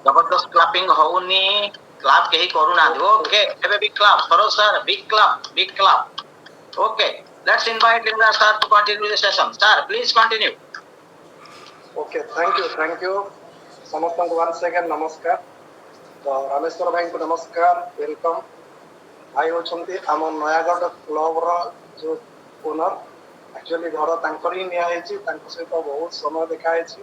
जबरदस्त clapping होउनी clap कहीं करूना okay एबे बिग क्लैप करो sir big clap okay let's invite Indra sir to continue the session sir please continue okay thank you समस्त को one second नमस्कार तो रामेश्वर भाई को नमस्कार वेलकम भाई होचंती आम नयागढ़ क्लब रो जो ओनर एक्चुअली घर तांकर ही निया हेची तांको सहित बहुत समय देखा हेची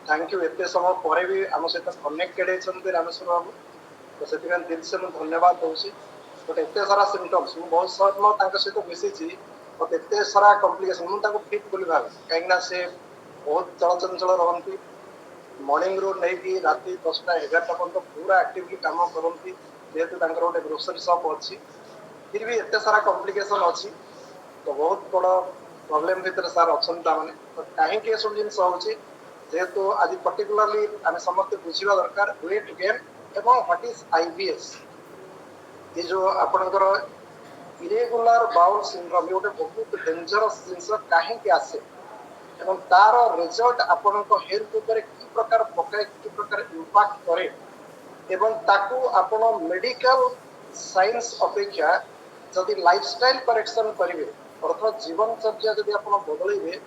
थैंक यू एते समय परे भी आम सहित कनेक्टेड हेचंती रामेश्वर बाबू तो सेतिकान दिल से मैं धन्यवाद दउची बट एते सारा सिम्पटम्स मु बहुत शॉर्ट नो तांको सहित मिसिची बट एते सारा कॉम्प्लिकेशन मु ताको फिट बोली भाबे काइना से बहुत चलचंचल रहंती मॉर्निंग रू नहीं कि राति 10टा 11टा पर्यंत पूरा एक्टिवली काम करती जेहेतु तांकर गोटे ग्रोसरी शॉप अच्छी फिर भी एते सारा कॉम्प्लिकेशन अच्छी तो बहुत बड़ प्रॉब्लम भितर सार अच्छा मैंने तो कहीं ये सब जिन जेहेतु आज पर्टिकुलरली आम समस्त बुझा दरकार वेट गेन एवं व्हाट इज आईबीएस ये जो आपणकर इरेगुलर बाउल सिंड्रोम ये गोटे बहुत डेंजरस जिनस कहीं आसे एवं तार रिजल्ट आपण हेल्थ ऊपर कि प्रकार पकाए कि प्रकार इंपैक्ट करे एवं ताकू आपण मेडिकल साइंस अपेक्षा जदि लाइफस्टाइल करेक्शन करेंगे अर्थात जीवनचर्या जदि आपण बदलैबे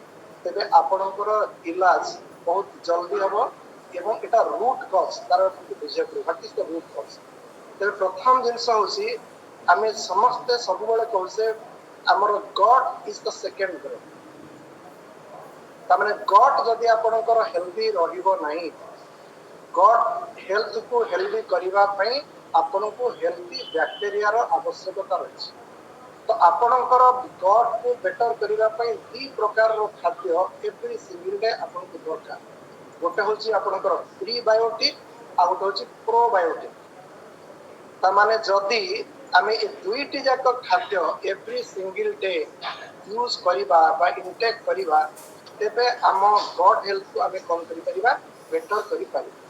तेबे आपणकर इलाज बहुत जल्दी हम एवं एटा रूट कज तार बुझे पड़े व्हाट इज द रूट कज तेरे प्रथम जिनस होसी आमे समस्त सब बेले कहसे हमर gut is the second grade तामने गट जदि आपणकर हेल्दी रहिबो नाही गट हेल्थ को हेल्दी करिवा पई आपनको हेल्दी बैक्टीरिया रो आवश्यकता रही तो आपणकर गट को बेटर करिवा पई दी प्रकार रो खाद्य एवरी सिंगल डे आपनको दरकार गोटे होची आपणकर प्रीबायोटिक आ गोटे होची प्रोबायोटिक ता माने जदि आमे ए दुईटी जाक खाद्य एवरी सिंगल डे यूज करिबा बा इनटेक करिबा तेबे आम गट हेल्थ को आमे कौन करि परिबा बेटर करि परिबा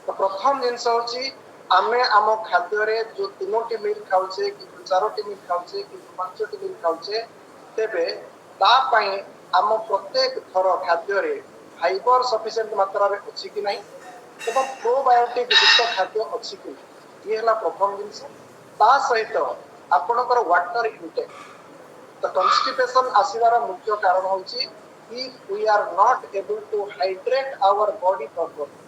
तो प्रथम जिनस होची आमे आम खाद्य रे जो तीनोटी मील खाउछे कि चारोटी मील खाउछे कि पांचटी मील खाउछे तेबे ता पई आम प्रत्येक थर खाद्य रे फाइबर सफिशिएंट मात्रा रे अछि कि नाही एवं प्रोबायोटिक युक्त खाद्य अछि कि ये हला प्रथम जिनस ता सहित आपनकर वाटर इनटेक तो कॉन्स्टिपेशन आसीबार मुख्य कारण होची if we are not able to hydrate our body properly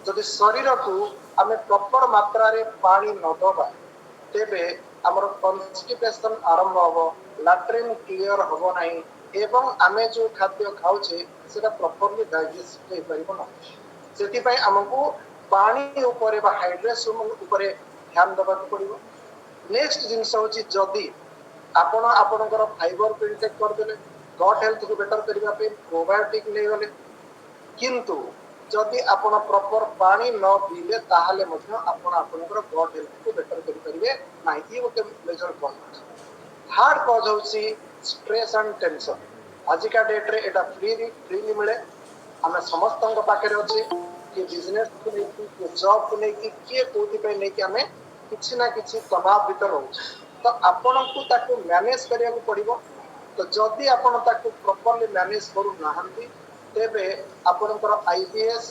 जदि शरीर को आमे प्रॉपर मात्रा रे पानी न दबा तेबे हमर कॉन्स्टिपेशन आरंभ हो लैट्रिन क्लियर हो नहीं एवं आमे जो खाद्य खाउछे सेटा प्रॉपरली डाइजेस्ट हे परिबो ना सेति पई हमको पानी ऊपर बा हाइड्रेशन ऊपर ध्यान देबा पड़िबो नेक्स्ट जिंस होची जदि आपण आपणकर फाइबर को इनटेक कर देले गट हेल्थ को बेटर करबा पे प्रोबायोटिक ले गले किंतु जदि आपण प्रॉपर पानी न पीले ताहाले मध्य आपण आपनकर गट हेल्थ को बेटर करि परिबे नाही गोटे मेजर कॉज थर्ड कॉज होची स्ट्रेस एंड टेंशन आज का डेट रे एटा फ्रीली मिले हमें समस्त पाखे अच्छे कि बिजनेस को लेकिन कि जॉब को लेकिन किए कोथि पे नहीं कि हमें किछि ना किछि तनाव भीतर रहउछ तो आपण को ताको मैनेज करिया को पड़िबो तो जदि आपण ताको प्रॉपर्ली मैनेज करू नाहंती तेबे आपनकर आईबीएस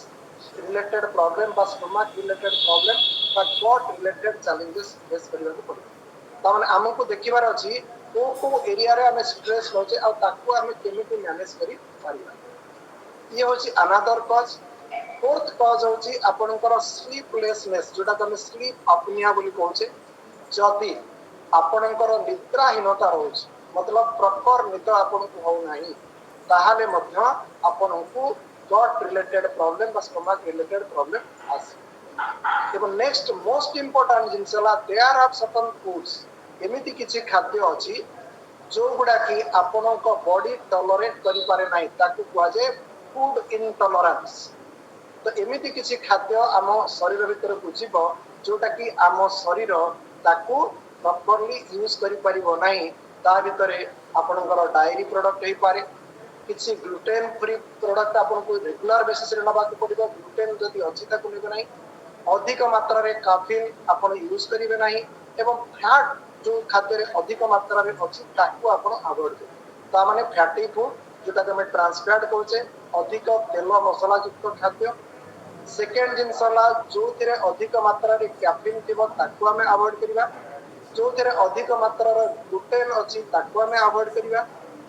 रिलेटेड प्रॉब्लम बा स्टमक रिलेटेड प्रॉब्लम बा गट रिलेटेड चैलेंजेस फेस करिया को पड़िबो त माने हमको देखिबार अछि को एरिया रे हमें स्ट्रेस होचे आ ताको हमें केमिति मैनेज करि पारिबा ये होची अनदर कॉज फोर्थ कॉज होची आपनकर स्लीपलेसनेस जोटा हम स्लीप अपनिया बोली कहूचे जदि आपनकर निद्राहीनता रहउछ मतलब प्रॉपर निद आपनको हो नाही ताहाले मध्य आपनको गट रिलेटेड प्रॉब्लम बा स्टमक रिलेटेड प्रॉब्लम आसे एवं नेक्स्ट मोस्ट इंपोर्टेंट जिनसला देयर आर सर्टेन फूड्स एमिति किछि खाद्य अछि जो गुडा कि आपनको बॉडी टॉलरेट करि पारे नाही ताकू कुआ जे फूड इनटॉलरेंस तो एमिति किछि खाद्य आम शरीर भीतर बुझिबो जोटा कि आम शरीर ताकू प्रॉपर्ली यूज करि परिबो नाही ता भीतर आपनकर डायरी प्रोडक्ट हे पारे किछि ग्लूटेन फ्री प्रोडक्ट आपनको रेगुलर बेसिस रे नबा पड़िबो ग्लूटेन जदि अछि ताकू नेबे नाही अधिक मात्रा रे कैफीन आपण यूज करिवे नाही एवं फैट जो खाद्य रे अधिक मात्रा रे अछि ताकू आपण अवॉइड करिवे ता माने फैटी फूड जोटा हम ट्रांस फैट कहउचे अधिक तेल मसला युक्त खाद्य सेकेंड जिनस जो अधिक मात्रा कैफीन थी आम अवॉइड करवा जो अधिक मात्रा ग्लूटेन अच्छी आम अवॉइड करवा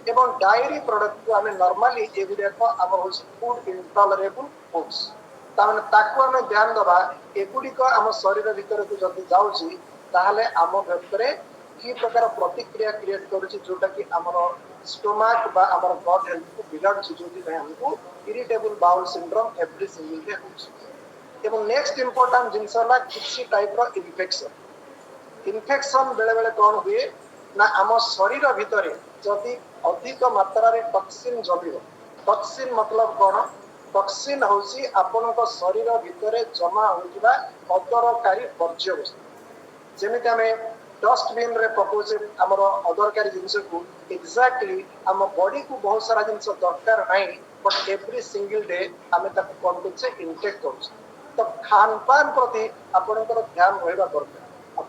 एवं डायरी प्रोडक्ट को आम नॉर्मली एगुड़ाक आम हूँ फूड इंटॉलरेबल फूड्स ताने ताकू आम ध्यान दबा एगुड़िक आम शरीर भीतर को जब जाऊँगी ताहले आम भीतर कि प्रकार प्रतिक्रिया क्रिएट करुच्ची जोटा कि आमर स्टोमाक बा आमर गट हेल्थ को बिगाड़ुची जो आमको irritable bowel syndrome every single day होउची एवं नेक्स्ट इंपोर्टेंट जिनस होला किसी टाइप रो इन्फेक्शन बेले बेले कौन हुए ना आम शरीर भितर जदि अधिक मात्रा रे टॉक्सिन जमिବ टॉक्सिन मतलब कौन टॉक्सिन होउची आपनक शरीर भितर जमा होइबा अदरकारी वर्ज्य वस्तु जेमिति आमे डस्टबिन रे पकोचे हमर अदरकारी जिंस को एक्जाक्टली आम बॉडी को बहुत सारा जिंस दरकार नाही बट एवरी सिंगल डे आमे ताको कोन करछे इनटेक करछे तो खान पान प्रति आपनकर ध्यान रहबा दरकार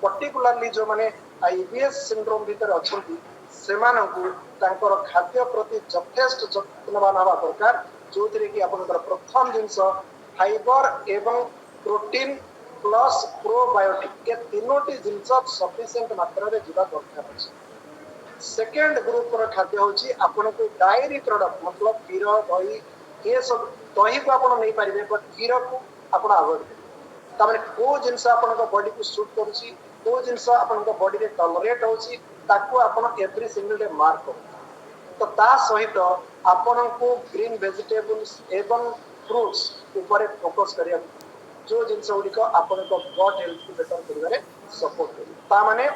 पर्टिकुलरली जो माने आईबीएस सिंड्रोम भीतर अछंती सेमानकु तांकर खाद्य प्रति यथेष्ट जत्नवान हवा दरकार जो कि आपनकर प्रथम जिंस फाइबर एवं प्रोटीन प्लस प्रोबायोटिक ये तीनोटी जिनस सफिशिएंट मात्रा रे जीवा दरकार अछि सेकंड ग्रुप रो खाद्य होची आपन को डायरी प्रोडक्ट मतलब क्षीर दही ये सब दही को आपन नहीं पारिबे बट क्षीर को आपन अवॉइड करिवे तामे को जिनस आपन को बॉडी को सूट करूची को जिनस आपन को बॉडी रे टॉलरेट होची ताको आपन एवरी सिंगल डे मार्क करू तो ता सहित आपन को ग्रीन वेजिटेबल्स एवं फ्रूट्स ऊपर फोकस करिया जो जिनस गुड़िक आपण गट हेल्थ को बेटर करिवारे सपोर्ट कर माने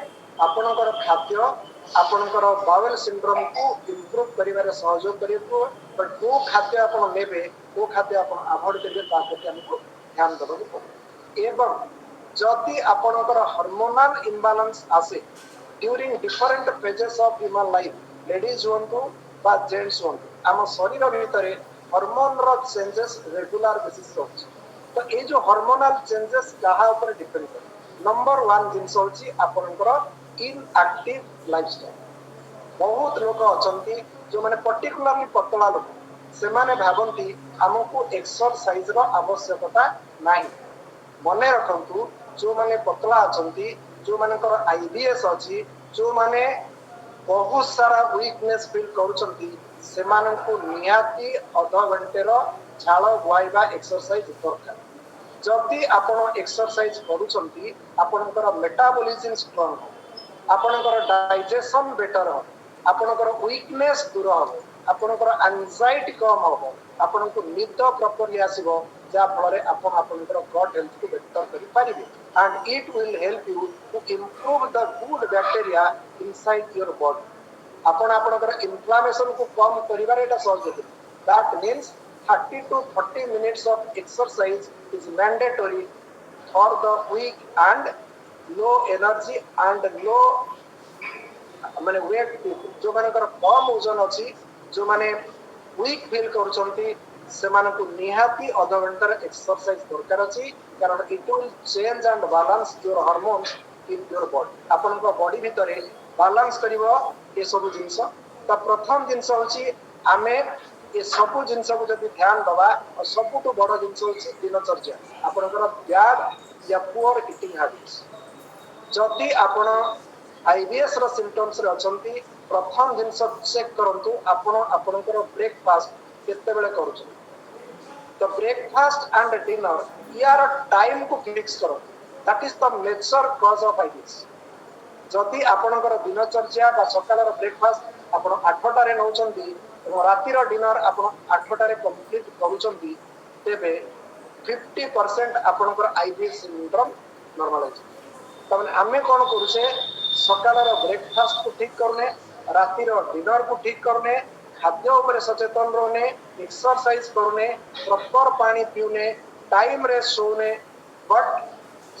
आपणकर खाद्य आपणकर बावेल सिंड्रोम को इम्प्रूव करिवारे सहयोग करियो बट को खाद्य आपण लेबे को खाद्य आपण अवॉइड करिवे ता प्रति हमको ध्यान देबाक पड़े एवं जदि आपणकर हार्मोनल इम्बैलेंस आसे during different phases of human life ladies होंतु बा जेंट्स होंतु आम शरीर भितर हार्मोन रो चेंजेस रेगुलर बेसिस होछि तो ये जो हार्मोनल चेंजेस कहा ऊपर डिपेंड करे नंबर 1 जिंस होची आपनकर इनएक्टिव लाइफस्टाइल बहुत लोग अछंती जो माने पर्टिकुलरली पतला लोग से माने भाबंती हमको एक्सरसाइज रो आवश्यकता नाही मने रखंतु जो माने पतला अछंती जो मानकर आईबीएस अछि जो माने बहुत सारा वीकनेस फील करूछंती से माननको निहाती आधा घंटे रो झाड़ बुआइबा एक्सरसाइज दरकार जदि आपण एक्सरसाइज करूछंती आपनकर मेटाबॉलिज्म स्ट्रांग हो आपनकर डाइजेशन बेटर हो आपनकर वीकनेस दूर हो आपनकर एंजाइटी कम हो आपनको निद प्रॉपर्ली आसीबो जा फଳରେ आपण आपनकर गट हेल्थ को बेटर करि पारिबे and it will help you to improve the good bacteria inside your body आपण आपनकर इन्फ्लेमेशन को कम करिवार एटा सहज that means 30 to 40 minutes of exercise is mandatory for the weak and low energy and low माने wait people जो मानकर कम वजन अछि जो माने वीक फील करूछंती से मानको निहाती आधा घंटा एक्सरसाइज दरकार अछि कारण it will change and balance your hormones in your body आपन को बॉडी भितरे बैलेंस करिवो ए सब जिंस त प्रथम जिंस होछि आमे ये सब जिनस को जब ध्यान दवा और सबुठ बड़ जिनस होछि दिनचर्या आपनकर बैड या पुअर ईटिंग हैबिट्स जदि आपण आईबीएस रो सिम्पटम्स रे अछंती प्रथम जिनस चेक करंतु आपण आपनकर ब्रेकफास्ट केते बेले करूछ तो ब्रेकफास्ट एंड डिनर यार टाइम को फिक्स करो that is the major cause of IBS जदि आपनकर दिनचर्या बा सकाळर ब्रेकफास्ट आपण 8 टा रे नउचंती और रातिर डिनर आपण 8 टा रे कंप्लीट करूचंती तेबे 50% आपनकर आईबीएस सिंड्रोम नॉर्मलाइज तमने आमे कोन करूछे सकाळर ब्रेकफास्ट को ठीक करने रातिर डिनर को ठीक करने खाद्य ऊपर सचेतन रहने एक्सरसाइज करने प्रॉपर पानी पीने टाइम रे सोने बट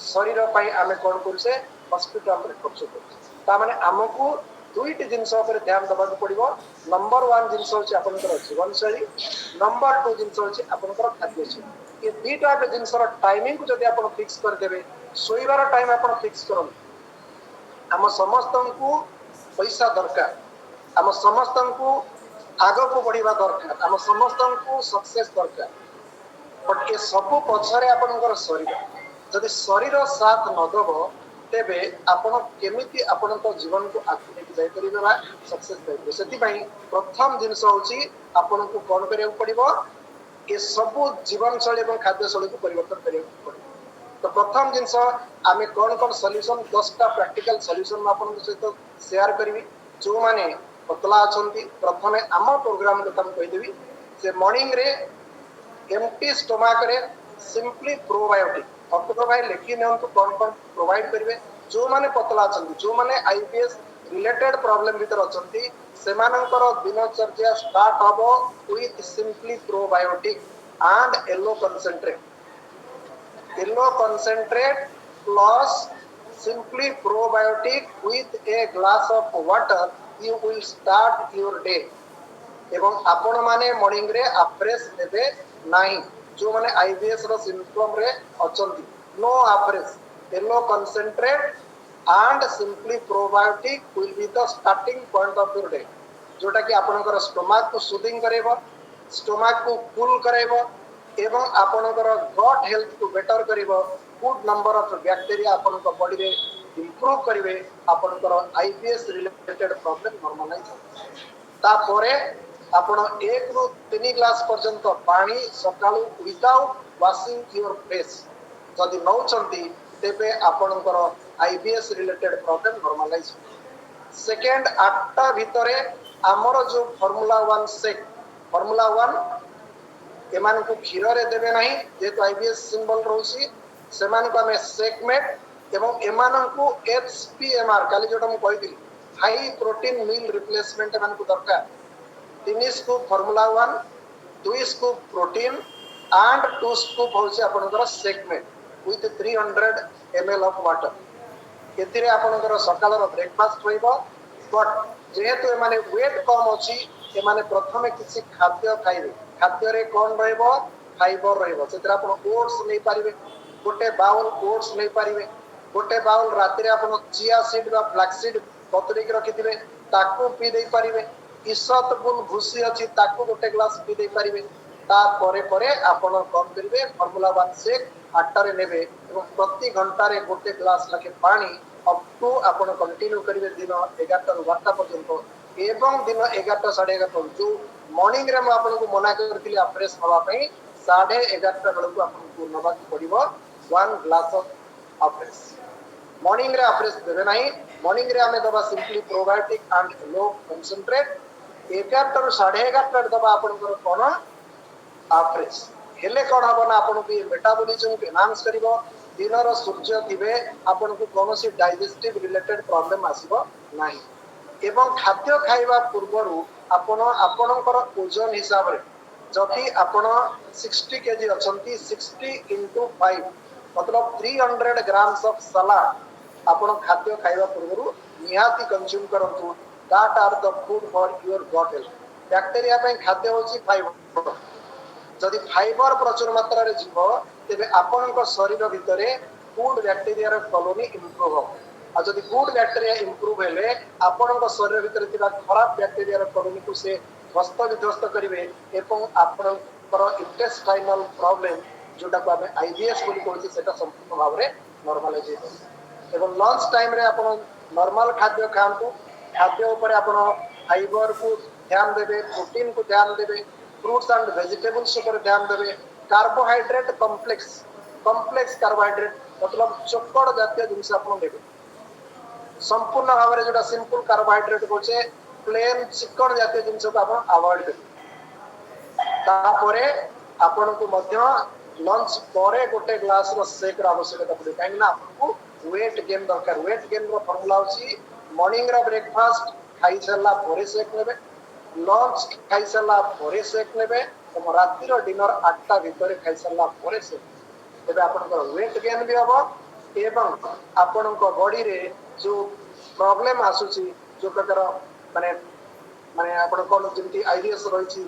शरीर पई आमे कोन करूछे हॉस्पिटल रे खर्च करूछे ता माने हमकु दुईटी जिनस ऊपर ध्यान देबाक पड़िबो नंबर 1 जिनस होछि आपनकर जीवन शैली नंबर 2 जिनस होछि आपनकर खाद्य शैली ये दीटा जिनस रो टाइमिंग को जदि आपण फिक्स कर देबे सोइबार टाइम आपण फिक्स करन हम समस्तंकु पैसा दरकार हम समस्तंकु आगो को बढ़िबा दरकार हम समस्तंकु सक्सेस दरकार बट ये सब पछरे आपनकर शरीर जदि शरीर साथ न दब तेबे आपण केमिति आपनकर जीवन को आगे लेके जाई परिबे बा सक्सेस पाइबे सेति पई प्रथम जिंस होची आपनको कोन करिया पड़िबो ये सब जीवन शैली और खाद्य शैली को परिवर्तन करिया पड़िबो तो प्रथम जिंस आमे कोन कोन सॉल्यूशन 10 टा प्रैक्टिकल सॉल्यूशन में आपन सहित शेयर करबी जो माने पतला अछंती प्रथमे आम प्रोग्राम को तम कहि देबी से मॉर्निंग रे एम्प्टी स्टमक रे सिंपली प्रोबायोटिक अपनो भाई लेखि नेंतु कोन कोन प्रोवाइड करिवे जो माने पतला अछंती जो माने आईबीएस रिलेटेड प्रॉब्लम भीतर अछंती सेमानंकर दिनचर्या स्टार्ट हबो with simply probiotic and yellow concentrate plus simply probiotic with a glass of water you will start your day एवं आपण माने मॉर्निंग रे अफ्रेश नेबे नाही जो माने आईबीएस रो सिम्पटम रे अचंती नो Afresh aloe concentrate and simply probiotic will be the starting point of your day जोटा कि आपनकर स्टमक को सूदिंग करेबो स्टमक को कूल करेबो एवं आपनकर गट हेल्थ को बेटर करिवो गुड नंबर ऑफ बैक्टीरिया आपनकर बॉडी रे इंप्रूव करिवे आपनकर आईबीएस रिलेटेड प्रॉब्लम नॉर्मलाइज तापरे आपण 1 रु 3 ग्लास पर्यंत पानी सकाळू विदाउट वाशिंग योर फेस जदि नौचंती तेबे आपनकर IBS related problem normalise second 8टा भितरे हमर जो फार्मूला 1 शेक फार्मूला 1 एमान को क्षीर रे देबे नाही जेतो आईबीएस सिंबल रहउसी सेमान को हमें सेकमेट एवं एमान को एचपीएमआर काली जोटा मु कहिदिली हाई प्रोटीन मील रिप्लेसमेंट एमान को दरकार 3 scoop formula 1 2 scoop protein and 2 scoop होची आपनकर segment with 300 ml of water एथिरे आपनकर सकाळर ब्रेकफास्ट होइबो बट जेहेतु माने वेट कम अछि एमाने प्रथमे किछि खाद्य खाइबे खाद्य रे कोन रहइबो फाइबर रहइबो सेतरा आपण ओट्स नै पारिबे गोटे बाउल ओट्स नै पारिबे गोटे बाउल राति रे आपण चिया सीड बा फ्लैक्स सीड बतुरै के रखिथिबे ताकू पी देई पारिबे ईसत गुण भूसी अछि ताकू गोटे ग्लास पी देई पारिबे ता परे परे आपण कम करिवे फार्मूला 1 शेक 8 रे नेबे एवं प्रति घंटा रे गोटे ग्लास लाके पानी अप टू आपण कंटिन्यू करिवे दिन 11 रु 12 पर्यंत एवं दिन 11 11:30 जो मॉर्निंग रे म आपण को मना करथिली अफ्रेश हवा पई 11:30 बेल को आपण को नबा पड़िबो 1 ग्लास ऑफ अफ्रेश मॉर्निंग रे अफ्रेश देबे नाही मॉर्निंग रे हमें दबा simply probiotic and low concentrate 11 रु 11:30 दबा आपण को कोन अफ्रेश हेले कोन हबो ना आपण को मेटाबॉलिज्म को एनहांस करिवो दिन रो सूर्य दिबे आपण को कोनोसी डाइजेस्टिव रिलेटेड प्रॉब्लम आसीबो नाही एवं खाद्य खाइबा पूर्वरु आपण आपणकर ओजन हिसाब रे जति आपण 60 केजी अछंती 60 into 5 मतलब 300 ग्राम्स ऑफ सलाड आपण खाद्य खाइबा पूर्वरु निहाती कंज्यूम करंतु that are the food for your gut health bacteria पे खाद्य होची फाइबर जदि फाइबर प्रचुर मात्रा रे जीव तेबे आपनक शरीर भितरे गुड बैक्टीरिया रे कॉलोनी इंप्रूव हो आ जदि गुड बैक्टीरिया इंप्रूव हेले आपनक शरीर भितरे थिबा खराब बैक्टीरिया रे कॉलोनी को से ध्वस्त विध्वस्त करिवे एवं आपनकर इंटेस्टाइनल प्रॉब्लम जोटा को हमें आईबीएस बोली कहउछि सेटा संपूर्ण भाव रे नॉर्मलाइज हो एवं लंच टाइम रे आपण नॉर्मल खाद्य खांतु खाद्य ऊपर आपण फाइबर को ध्यान देबे प्रोटीन को ध्यान देबे फ्रूट्स एंड वेजिटेबल्स ऊपर ध्यान देबे कार्बोहाइड्रेट कॉम्प्लेक्स कार्बोहाइड्रेट मतलब चोकड़ जातीय जिनिस आपण देबे संपूर्ण भाव रे जोटा सिंपल कार्बोहाइड्रेट होचे प्लेन चिकन जातीय जिनिस को आपण अवॉइड करबे तापरे आपण को मध्य लंच परे गोटे ग्लास रो शेक रो आवश्यकता पड़े काहे ना आपको वेट गेन दरकार वेट गेन रो फार्मूला होची मॉर्निंग रो ब्रेकफास्ट खाई सरला परे शेक नेबे लंच खाई सरला परे शेक नेबे और राति रो डिनर 8टा भितरे खाई सरला परे शेक तेबे आपनकर वेट गेन भी हबो एवं आपनकर बॉडी रे जो प्रॉब्लम आसुची जो प्रकार माने माने आपण कोन जेंति आईबीएस रहिची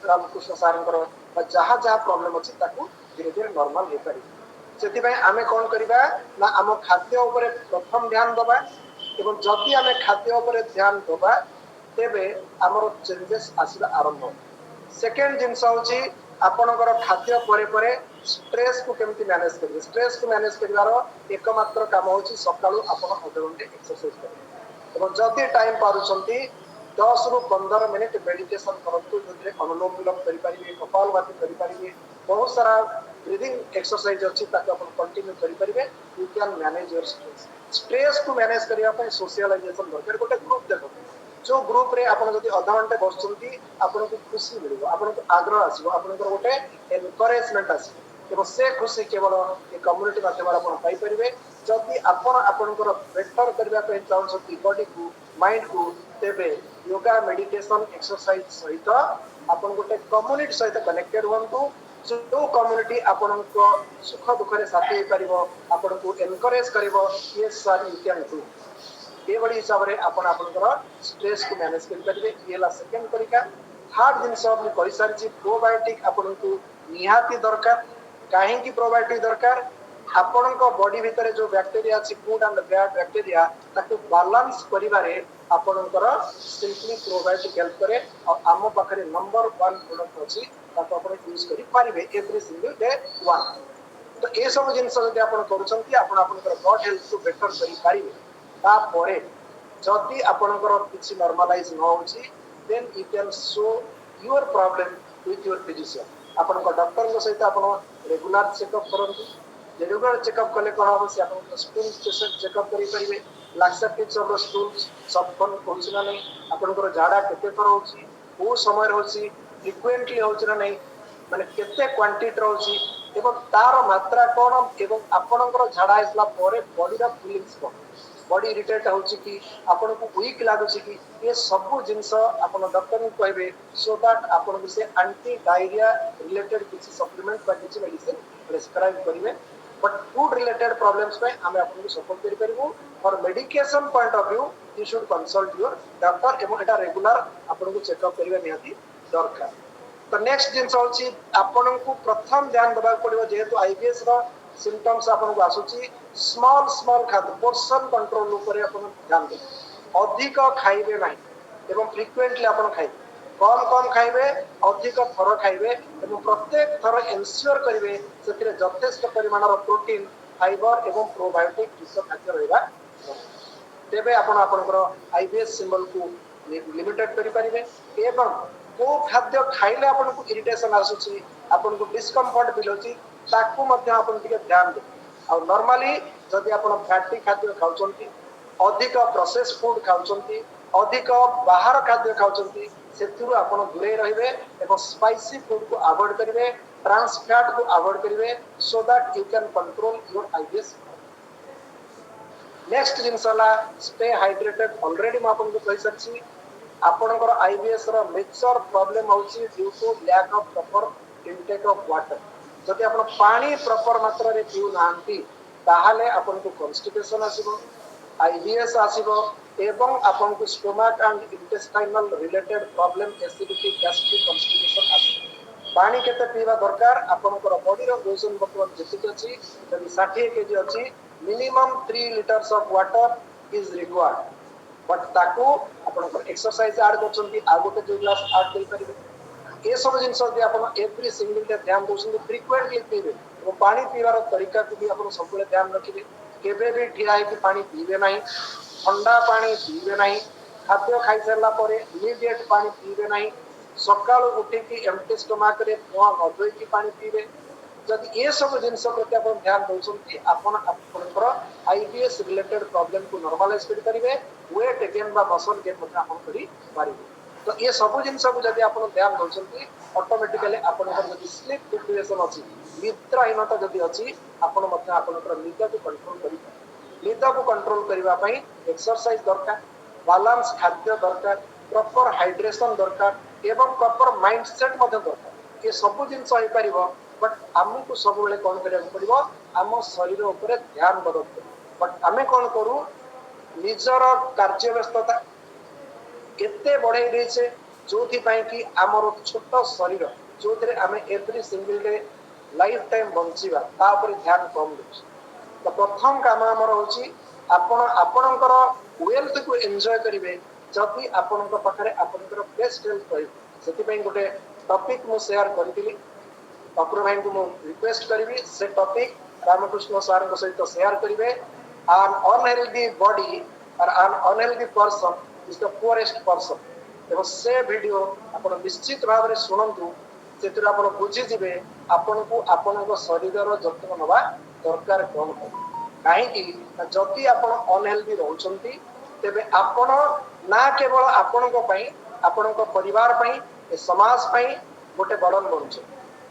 रामकृष्ण सारंकर जहाँ जहाँ प्रॉब्लम अच्छी धीरे धीरे नॉर्मल हो पारि से आम कौन करवा ना आम खाद्य उपरे प्रथम ध्यान दबा एवं जदि आम खाद्य उपरे ध्यान दबा तेबे आमर चेंजेस आसवा आरंभ सेकेंड जिनस होची ଆପଣଙ୍କର ଖାଦ୍ୟ ପରେ ପରେ स्ट्रेस को केमती मैनेज करेंगे स्ट्रेस को मैनेज करिवार एकमात्र काम होची सकाळू आपण अध घंटे एक्सरसाइज करेंगे और जदि टाइम पारुछंती 10 रु 15 मिनिट मेडिटेशन करंतु जदि अनुलोम विलोम करि परिबे कपालभाति करि परिबे बहुत सारा ब्रीदिंग एक्सरसाइज अछि ताकि आपण कंटिन्यू करि परिबे you can manage your stress stress को मैनेज करिया पय सोशलाइजेशन दरकार गोटे ग्रुप देखो जो ग्रुप रे आपण जदि आधा घंटे बसचंती आपण को खुशी मिलिबो आपण को आग्रह आसीबो आपण को गोटे एनकरेजमेंट आसीबो एवं से खुशी केवल ये कम्युनिटी माध्यम आपण पाई परिबे जदि आपण आपणकर बेटर करबा पे चाहछंती बॉडी को माइंड को तेबे योगा मेडिटेशन एक्सरसाइज सहित आपण गोटे कम्युनिटी सहित कनेक्टेड हुंतु जो कम्युनिटी आपण को सुख दुख रे साथी होई परिबो आपण को एनकरेज करिवो yes sir you can do ये बड़ी हिसाब रे आपण आपनकर स्ट्रेस को मैनेज कर परिबे येला सेकंड तरीका थर्ड दिन सब मैं कहि सारछि प्रोबायोटिक आपण को निहाती दरकार काहे की प्रोबायोटिक दरकार आपणको बॉडी भितर जो बैक्टीरिया अछि गुड एंड बैड बैक्टीरिया ताकू बैलेंस करिवारे आपणकर सिंपली प्रोबायोटिक हेल्प करे और आम पाखरे नंबर 1 प्रोडक्ट अछि ताकू आपण यूज करि पारिबे एवरी सिंगल डे वन तो ए सब जिंस जदि आपण करूछंती आपण आपणकर बॉडी हेल्थ को बेटर करि पारिबे ता परे जदि आपणकर किछि नॉर्मलाइज न होछि then you can show your problem with your physician आपण को डॉक्टर को सहित आपण रेगुलर चेकअप करंतु रेगुलर चेकअप कले कोन हो से आपण स्टूल चेकअप करि परिबे लाक्सेटिव्स ऑफ द स्टूल सबन होछि ना नै आपण को झाडा केते थर होछि ओ समय होछि फ्रीक्वेंटली होछि ना नै माने केते क्वांटिटी होछि एवं तार मात्रा कोन एवं आपणकर झाडा आइसला परे बॉडी रा फीलिंग्स कोन बॉडी इरिटेट होछि कि आपण को वीक लागुछि कि ये सब जिंस आपण डॉक्टर को कहबे सो दैट आपण को से एंटी डायरिया रिलेटेड किछि सप्लीमेंट बा किछि मेडिसिन प्रिस्क्राइब करिवे बट फूड रिलेटेड प्रॉब्लम्स में हमें आपको सपोर्ट करि परिबो for medication point of view you should consult your doctor एवं एटा रेगुलर आपन को चेकअप करिवे निहाती दरकार तो नेक्स्ट जिंस होछि आपन को प्रथम ध्यान देबा पड़िबो जेहेतु आईबीएस रो सिम्पटम्स आपन को आसुछि स्मॉल स्मॉल खाद्य पोर्शन कंट्रोल ऊपर आपन ध्यान दे अधिक खाइबे नाही एवं फ्रीक्वेंटली आपन खाइबे कम कम खाइबे अधिक थर खाइबे एवं प्रत्येक थर एन्श्योर करिवे सेतिरे यथेष्ट परिमाणर प्रोटीन फाइबर एवं प्रोबायोटिक युक्त खाद्य रहइबा तेबे आपण आपनकर आईबीएस सिंबल को लिमिटेड करि परिबे एवं को खाद्य खाइले आपन को इरिटेशन आसुछि आपन को डिस्कम्फर्ट फील होछि ताकू मध्ये आपन टिके ध्यान दे और नॉर्मली जदि आपन फैटी खाद्य खाउचंती अधिक प्रोसेस फूड खाउचंती अधिक बाहर खाद्य खाउचंती सेतुरु आपण दूरे रहिबे एवं स्पाइसी फूड को अवॉइड करिवे ट्रांस फैट को अवॉइड करिवे so that you can control your IBS next जिनसला स्टे हाइड्रेटेड ऑलरेडी म आपन को कहि सछि आपनकर आईबीएस रो मेजर प्रॉब्लम होछि due to lack of proper intake of water जदि आपण पानी प्रॉपर मात्रा रे पिउ नांती ताहाले आपन को कॉन्स्टिपेशन आसीबो आईबीएस आसीबो एवं आपन को stomach and intestinal related problem acidity gastric constipation आसी पानी केते पीवा दरकार आपनकर बॉडी रो ओजन बर्तमान जेतिक अछि जदि 60 केजी अछि minimum 3 litres of water is required but ताकू आपनकर एक्सरसाइज ऐड करछंती आ गोटे 2 ग्लास ऐड करि परिबे ए सब जिंस जे आपण एवरी सिंगल डे ध्यान दोछंती फ्रीक्वेंटली पीबे और पानी पीवार तरीका को भी आपण सबले ध्यान रखिबे केबे भी ठिया है कि पानी पीबे नहीं ठंडा पानी पीबे नहीं खाद्य खाई सरला परे इमीडिएट पानी पीबे नहीं सकाळ उठी कि एम्प्टी स्टमक रे मुंह नधोई कि पानी पीबे जदि ये सब जिंस प्रति आपण ध्यान दोछंती आपण आपनकर आईबीएस रिलेटेड प्रॉब्लम को नॉर्मलाइज करि परिबे वेट गेन बा मसल गेन मते आपण करि पारिबे तो ये सब जिंस को जदि आपण ध्यान दोछंती ऑटोमेटिकली आपनकर जदि स्लीप डिप्रिवेशन अछि निद्राहीनता जदि अछि आपण मते आपनकर निद्रा को कंट्रोल करि निद्रा को कंट्रोल करिवा पई एक्सरसाइज दरकार बैलेंस खाद्य दरकार प्रॉपर हाइड्रेशन दरकार एवं प्रॉपर माइंडसेट मते दरकार ये सब जिंस होई परिबो बट हमको सब बेले कोन करिया पड़िबो हम शरीर ऊपर ध्यान दरकार बट हमें कोन करू निजर कार्य व्यस्तता एते बढ़ाई देछे जोथि पई कि हमर छोट शरीर जोथरे हमें every single day life time बंचिबा ता ऊपर ध्यान कम देछ तो प्रथम काम हमर होची आपण आपणकर वेल्थ को एन्जॉय करिवे जति आपणक पाखरे आपणकर बेस्ट हेल्थ होई सेति पई गोटे टॉपिक मु शेयर करथिली अपूर्व भाई को रिक्वेस्ट करी से टॉपिक रामकृष्ण सर सहित शेयर करेंगे an unhealthy body or an unhealthy person is the poorest person एवं से वीडियो आपण निश्चित भाव में शुणु से आप बुझीजे आपन को आपण शरीर जत्न नवा दरकार कौन कहीं जदि आप अनहेल्दी रोचंती तेबे आपण ना केवल आपण परिवार पई समाज पई गोटे बर्डन बनुचे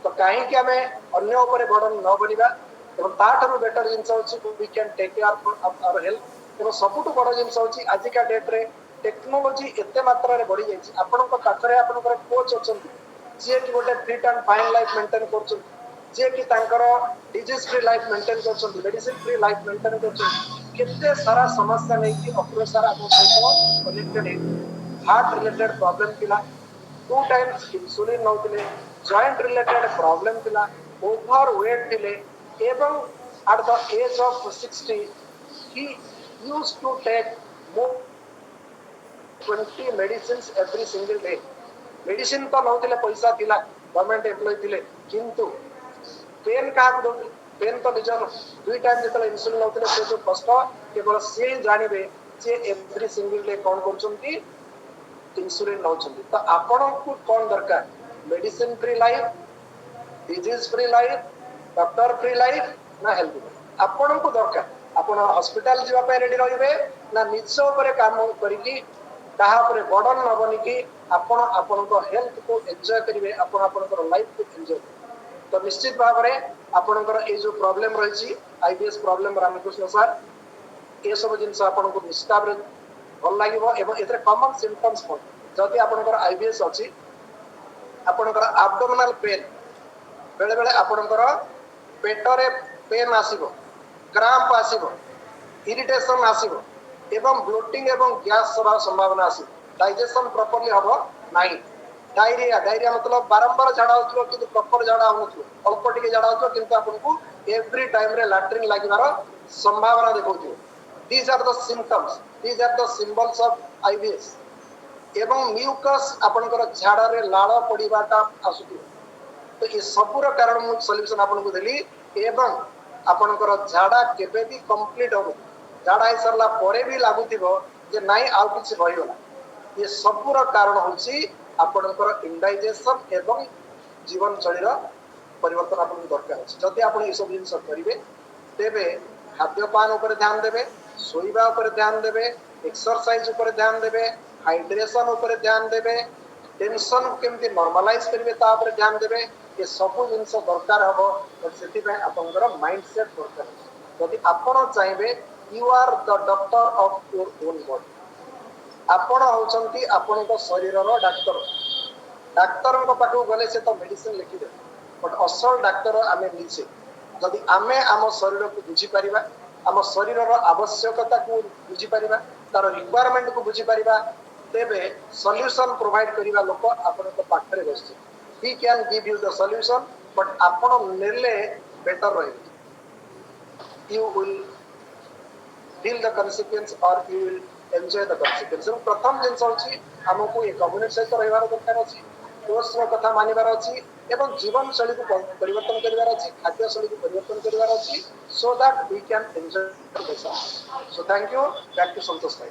तो कहीं आम अन्य उपरे बर्डन न बनवा एवं ताठू बेटर जिनस होची we can take care of our health एवं सबुठ बड़ जिनस होची आजिका डेट रे टेक्नोलॉजी एते मात्रा रे बढ़ी जायछि आपनक पाखरे आपनकर कोच अछंती जे कि गोटे fit and fine life maintain करछंती जे कि तांकर डिजीज फ्री लाइफ मेंटेन करछंती मेडिसिन फ्री लाइफ मेंटेन करछंती केते सारा समस्या नै कि अप्रो सारा आपन सहित कनेक्टेड है हार्ट रिलेटेड प्रॉब्लम थिला 2 टाइम्स इंसुलिन नौतिले जॉइंट रिलेटेड प्रॉब्लम थिला ओवर वेट थिले एवं at the age of 60 he used to take more 20 medicines every single day medicine तो नौतिले पैसा थिला गवर्नमेंट एम्प्लॉय थिले किंतु पेन का पेन तो निजर 2 टाइम जेतले इंसुलिन नौतिले से जो कष्ट केवल से जानिबे जे एवरी सिंगल डे कोन करचंती इंसुलिन नौचंती तो आपण को कोन दरकार medicine free life disease free life doctor free life ना हेल्थ आपण को दरकार आपण हॉस्पिटल जीवा पे रेडी रहिबे ना निज ऊपर काम करिकी ताहा पर बर्डन न बनी कि आपण आपण को हेल्थ को एन्जॉय करिवे आपण आपण को लाइफ को एन्जॉय तो निश्चित भाव रे आपण को ए जो प्रॉब्लम रही आईबीएस प्रॉब्लम रामकृष्ण सर ए सब जिंस आपण को निष्ठा रे भल लागिवो एवं एतरे कॉमन सिम्पटम्स कोन जदि आपण को आईबीएस अछि आपण को एब्डोमिनल पेन बेले बेले आपण को पेट रे पेन आसीबो क्राम्प आसीबो इरिटेशन आसीबो एवं ब्लोटिंग एवं गैस सभा संभावना आसी डाइजेशन प्रॉपर्ली हबो नाही डायरिया डायरिया मतलब बारंबार झाडा होतलो किंतु प्रॉपर झाडा होनथलो अल्प टिके झाडा होतलो किंतु आपनको एवरी टाइम रे लैट्रिन लागिबार संभावना देखौथियो these are the symptoms these are the symbols of IBS एवं म्यूकस आपनकर झाडा रे लाळ पडिबाटा आसुथियो तो ये सबुर कारण मु सॉल्यूशन आपनको देली एवं आपनकर झाडा केबे भी कंप्लीट हो झाड़ा ही सरला परे भी लागुथिबो जे नाइ आउ किछ रहिगला ये सबुर कारण होछि आपनकर इंडाइजेशन एवं जीवन शैलीर परिवर्तन आपन दरकार अछि जति आपन ई सब जिंस करिवे तेबे खाद्यपान ऊपर ध्यान देबे सोइबा ऊपर ध्यान देबे एक्सरसाइज ऊपर ध्यान देबे हाइड्रेशन ऊपर ध्यान देबे टेंशन केमति नॉर्मलाइज करिवे ता ऊपर ध्यान देबे ये सब जिंस दरकार हबो तो सेति पय आपनकर माइंडसेट दरकार जति आपन चाहेबे you are the doctor of your own body आपण होचंती आपण को शरीर रो डाक्टर डाक्टर को पाखु गले से तो मेडिसिन लिखि दे बट असल डाक्टर आमे निचे जदि आमे आम शरीर को बुझी परिबा आम शरीर रो आवश्यकता को बुझी परिबा तार रिक्वायरमेंट को बुझी परिबा तेबे सॉल्यूशन प्रोवाइड करिवा लोक आपण को पाखरे बसছে he can give you the solution but आपण नेले बेटर रहे you will feel the consequence or you will enjoy the consequence प्रथम जिंस होची हमको एक कम्युनिटी सहित रहिबार दरकार अछि कोर्स रो कथा मानिबार अछि एवं जीवन शैली को परिवर्तन करिवार अछि खाद्य शैली को परिवर्तन करिवार अछि so that we can enjoy the life so thank you back to संतोष भाई